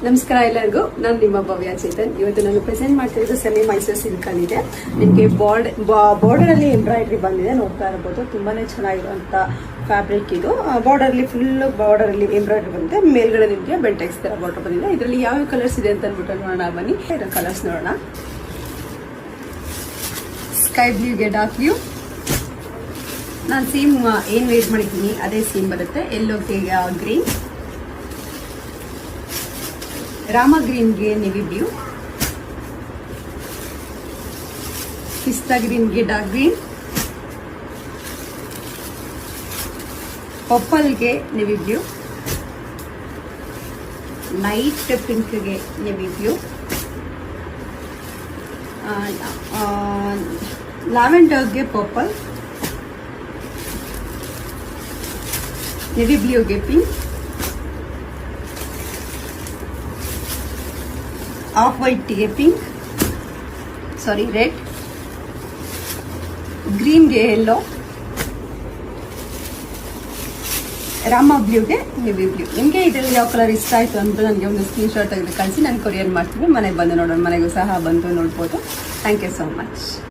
ನಮಸ್ಕಾರ ಎಲ್ಲರಿಗೂ. ನಾನು ನಿಮ್ಮ ಭವ್ಯ ಚೇತನ್. ಇವತ್ತು ನಾನು ಪ್ರೆಸೆಂಟ್ ಮಾಡ್ತಿರೋದು ಸೆಮಿ ಮೈಸೂರು ಸಿಲ್ಕ್ ಅಲ್ಲಿ ಇದೆ. ನಿಮಗೆ ಬಾರ್ಡರ್ ಅಲ್ಲಿ ಎಂಬ್ರಾಯ್ಡ್ರಿ ಬಂದಿದೆ, ನೋಡ್ತಾ ಇರಬಹುದು. ತುಂಬಾನೇ ಚೆನ್ನಾಗಿರುವಂತ ಫ್ಯಾಬ್ರಿಕ್ ಇದು. ಬಾರ್ಡರ್ ಅಲ್ಲಿ ಫುಲ್ ಬಾರ್ಡರ್ ಅಲ್ಲಿ ಎಂಬ್ರಾಯ್ಡ್ರಿ ಬಂದಿದೆ. ಮೇಲ್ಗಡೆ ನಿಮಗೆ ಬೆಲ್ಟೆಕ್ಸ್ ತರ ಬಾರ್ಡರ್ ಬಂದಿದೆ. ಇದರಲ್ಲಿ ಯಾವ ಕಲರ್ಸ್ ಇದೆ ಅಂತ ಅಂದ್ಬಿಟ್ಟು ನೋಡೋಣ ಬನ್ನಿ. ಕಲರ್ಸ್ ನೋಡೋಣ. ಸ್ಕೈ ಬ್ಲೂಗೆ ಡಾರ್ಕ್ ಬ್ಲೂ. ನಾನು ಸೇಮ್ ಏನ್ ವೇರ್ ಮಾಡಿದ್ದೀನಿ ಅದೇ ಸೇಮ್ ಬರುತ್ತೆ. ಯೆಲ್ಲೋಗೆ ಗ್ರೀನ್, ರಾಮ ಗ್ರೀನ್ಗೆ ನೆವಿ ಬ್ಲೂ, ಪಿಸ್ತಾ ಗ್ರೀನ್ಗೆ ಡಾರ್ಕ್ ಗ್ರೀನ್, ಪರ್ಪಲ್ಗೆ ನೆವಿ ಬ್ಲೂ, ಲೈಟ್ ಪಿಂಕ್ಗೆ ನೆವಿ ಬ್ಲೂ, ಲ್ಯಾವೆಂಡರ್ಗೆ ಪರ್ಪಲ್, ನೆವಿ ಬ್ಲೂಗೆ ಪಿಂಕ್, ಆಫ್ ವೈಟ್ಗೆ ಪಿಂಕ್, ರೆಡ್, ಗ್ರೀನ್ಗೆ ಯೆಲ್ಲೋ, ರಾಮ ಬ್ಲೂಗೆ ನೆವಿ ಬ್ಲೂ. ನಿಮಗೆ ಇದರಲ್ಲಿ ಯಾವ ಕಲರ್ ಇಷ್ಟ ಆಯಿತು ಅಂತ ನನಗೆ ಒಂದು ಸ್ಕ್ರೀನ್ ಶಾಟ್ ತೆಗೆದು ಕಳಿಸಿ ನಾನು ಕೊರಿಯರ್ ಮಾಡ್ತೀನಿ. ಮನೆಗೆ ಬಂದು ನೋಡೋಣ. ಮನೆಗೂ ಸಹ ಬಂದು ನೋಡ್ಬೋದು. Thank you so much.